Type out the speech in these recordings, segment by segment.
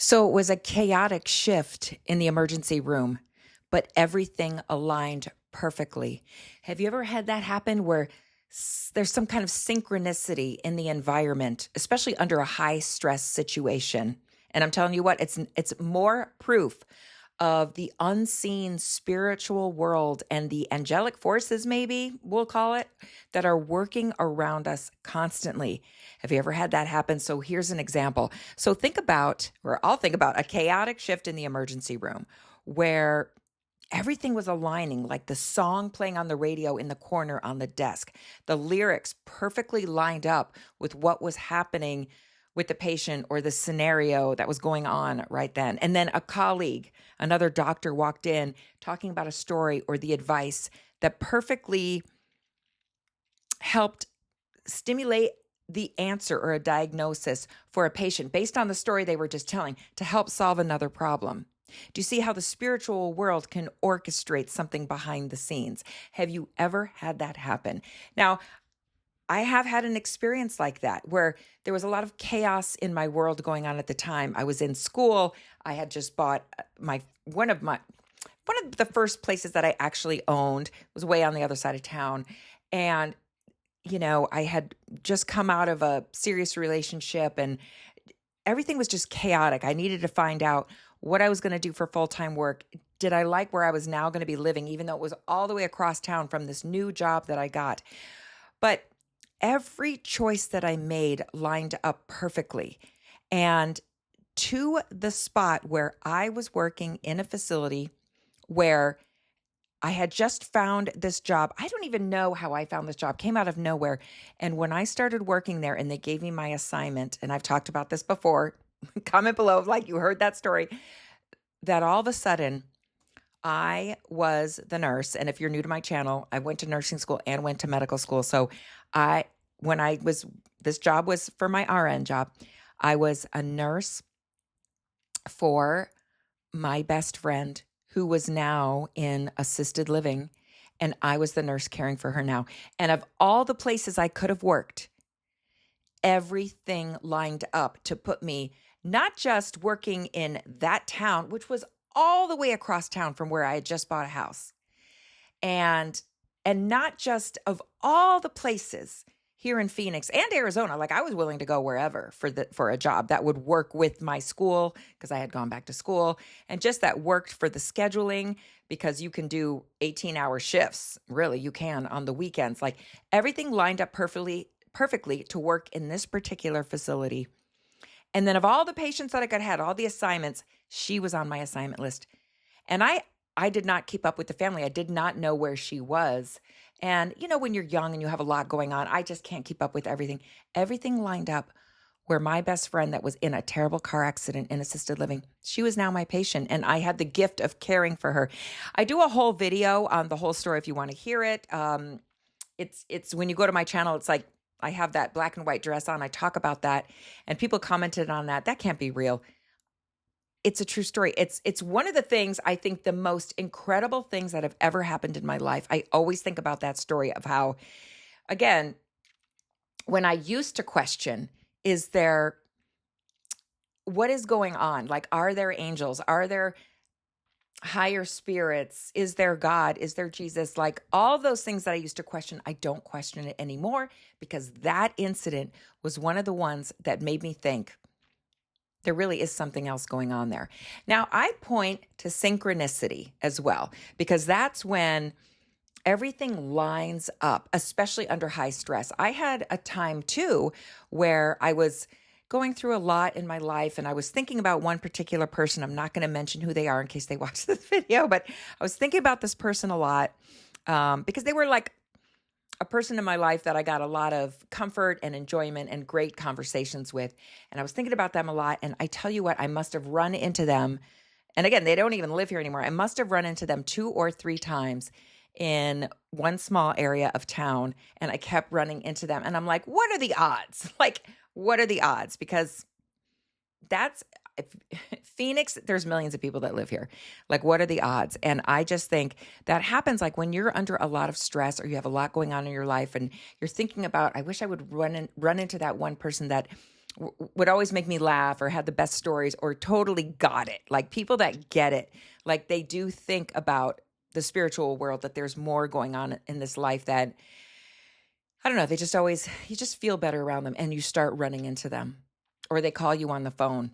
So it was a chaotic shift in the emergency room, but everything aligned perfectly. Have you ever had that happen where there's some kind of synchronicity in the environment, especially under a high stress situation? And I'm telling you what, it's more proof of the unseen spiritual world and the angelic forces, maybe we'll call it, that are working around us constantly. Have you ever had that happen? So here's an example. So think about, or I'll think about a chaotic shift in the emergency room where everything was aligning, like the song playing on the radio in the corner on the desk. The lyrics perfectly lined up with what was happening with the patient or the scenario that was going on right then. And then a colleague, another doctor walked in talking about a story or the advice that perfectly helped stimulate the answer or a diagnosis for a patient based on the story they were just telling to help solve another problem. Do you see how the spiritual world can orchestrate something behind the scenes? Have you ever had that happen? Now, I have had an experience like that where there was a lot of chaos in my world going on at the time. I was in school. I had just bought one of the first places that I actually owned was way on the other side of town. And I had just come out of a serious relationship and everything was just chaotic. I needed to find out what I was going to do for full-time work. Did I like where I was now going to be living, even though it was all the way across town from this new job that I got? But every choice that I made lined up perfectly. And to the spot where I was working in a facility where I had just found this job. I don't even know how I found this job, came out of nowhere. And when I started working there and they gave me my assignment, and I've talked about this before, comment below like you heard that story, that all of a sudden I was the nurse. And if you're new to my channel, I went to nursing school and went to medical school. So this job was for my RN job. I was a nurse for my best friend who was now in assisted living, and I was the nurse caring for her now. And of all the places I could have worked, everything lined up to put me not just working in that town, which was all the way across town from where I had just bought a house, and not just of all the places here in Phoenix and Arizona. Like I was willing to go wherever for a job that would work with my school because I had gone back to school, and just that worked for the scheduling because you can do 18-hour shifts. Really, you can on the weekends. Like everything lined up perfectly to work in this particular facility. And then of all the patients that I could have had, all the assignments, she was on my assignment list. And I did not keep up with the family. I did not know where she was. And, when you're young and you have a lot going on, I just can't keep up with everything. Everything lined up where my best friend that was in a terrible car accident in assisted living, she was now my patient. And I had the gift of caring for her. I do a whole video on the whole story if you want to hear it. It's when you go to my channel, it's like I have that black and white dress on. I talk about that. And people commented on that. That can't be real. It's a true story. It's one of the things, I think, the most incredible things that have ever happened in my life. I always think about that story of how, again, when I used to question, what is going on? Like, are there angels? Are there higher spirits? Is there God? Is there Jesus? Like all those things that I used to question, I don't question it anymore because that incident was one of the ones that made me think, there really is something else going on there. Now, I point to synchronicity as well, because that's when everything lines up, especially under high stress. I had a time too where I was going through a lot in my life and I was thinking about one particular person. I'm not going to mention who they are in case they watch this video, but I was thinking about this person a lot because they were like a person in my life that I got a lot of comfort and enjoyment and great conversations with. And I was thinking about them a lot. And I tell you what, I must have run into them. And again, they don't even live here anymore. I must have run into them 2 or 3 times in one small area of town. And I kept running into them. And I'm like, what are the odds? Like, what are the odds? Because Phoenix, there's millions of people that live here. Like, what are the odds? And I just think that happens like when you're under a lot of stress or you have a lot going on in your life and you're thinking about, I wish I would run into that one person that would always make me laugh or had the best stories or totally got it. Like people that get it, like they do think about the spiritual world, that there's more going on in this life that, I don't know, they just always, you just feel better around them and you start running into them or they call you on the phone.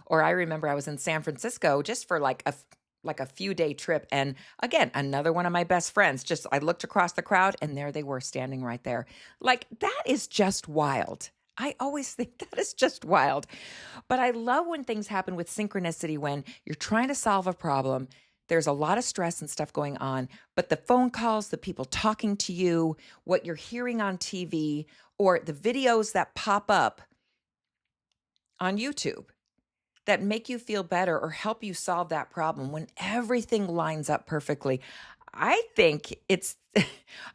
Or I remember I was in San Francisco just for like a few day trip. And again, another one of my best friends, just I looked across the crowd and there they were standing right there. Like that is just wild. I always think that is just wild. But I love when things happen with synchronicity when you're trying to solve a problem. There's a lot of stress and stuff going on, but the phone calls, the people talking to you, what you're hearing on TV, or the videos that pop up on YouTube that make you feel better or help you solve that problem when everything lines up perfectly. I think it's,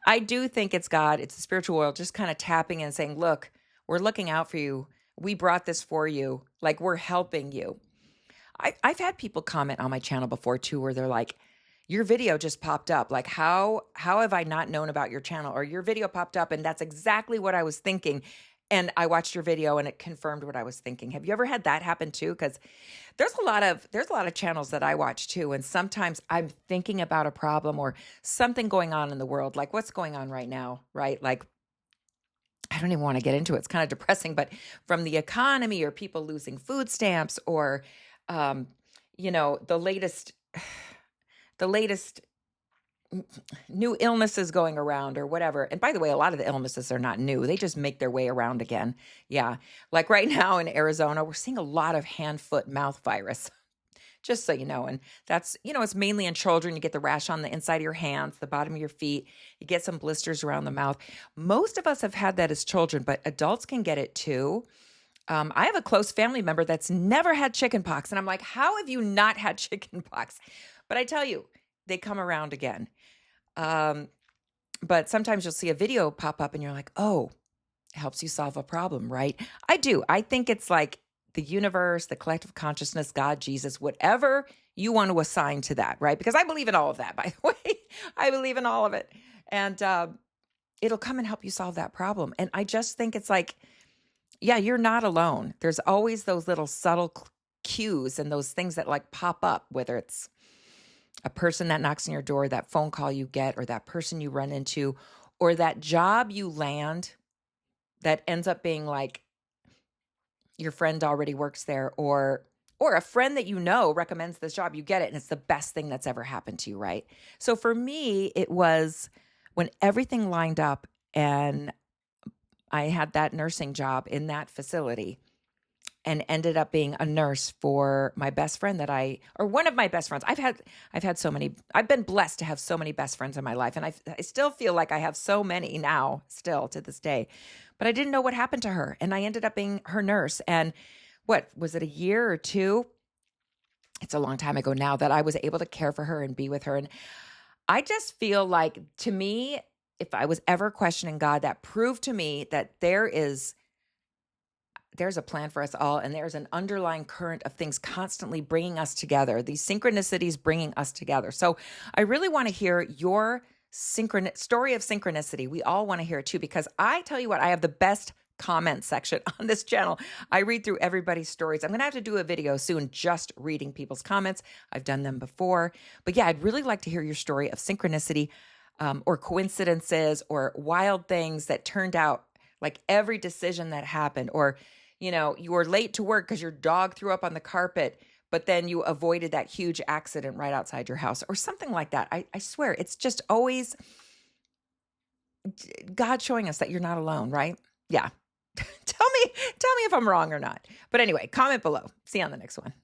I do think it's God, it's the spiritual world just kind of tapping and saying, look, we're looking out for you. We brought this for you. Like we're helping you. I've had people comment on my channel before too, where they're like, your video just popped up. Like, how have I not known about your channel? Or your video popped up and that's exactly what I was thinking. And I watched your video and it confirmed what I was thinking. Have you ever had that happen too? Because there's a lot of channels that I watch too. And sometimes I'm thinking about a problem or something going on in the world, like what's going on right now, right? Like, I don't even want to get into it. It's kind of depressing, but from the economy or people losing food stamps or, the latest new illnesses going around or whatever. And by the way, a lot of the illnesses are not new. They just make their way around again. Yeah. Like right now in Arizona, we're seeing a lot of hand, foot, mouth virus. Just so you know. And that's, it's mainly in children. You get the rash on the inside of your hands, the bottom of your feet. You get some blisters around the mouth. Most of us have had that as children, but adults can get it too. I have a close family member that's never had chickenpox. And I'm like, how have you not had chickenpox? But I tell you, they come around again. But sometimes you'll see a video pop up and you're like, oh, it helps you solve a problem, right? I do. I think it's like the universe, the collective consciousness, God, Jesus, whatever you want to assign to that, right? Because I believe in all of that, by the way. I believe in all of it. And it'll come and help you solve that problem. And I just think it's like, yeah, you're not alone. There's always those little subtle cues and those things that like pop up, whether it's a person that knocks on your door, that phone call you get, or that person you run into, or that job you land that ends up being like your friend already works there, or a friend that you know recommends this job, you get it, and it's the best thing that's ever happened to you, right? So for me, it was when everything lined up and I had that nursing job in that facility and ended up being a nurse for my best friend or one of my best friends. I've had so many, I've been blessed to have so many best friends in my life. And I still feel like I have so many now, still to this day, but I didn't know what happened to her. And I ended up being her nurse. And what was it, a year or two? It's a long time ago now that I was able to care for her and be with her. And I just feel like, to me, if I was ever questioning God, that proved to me that there's a plan for us all, and there's an underlying current of things constantly bringing us together, these synchronicities bringing us together. So I really want to hear your story of synchronicity. We all want to hear it too, because I tell you what, I have the best comment section on this channel. I read through everybody's stories. I'm going to have to do a video soon just reading people's comments. I've done them before. But yeah, I'd really like to hear your story of synchronicity, or coincidences or wild things that turned out, like every decision that happened, or you were late to work because your dog threw up on the carpet, but then you avoided that huge accident right outside your house or something like that. I swear, it's just always God showing us that you're not alone, right? Yeah. Tell me if I'm wrong or not. But anyway, comment below. See you on the next one.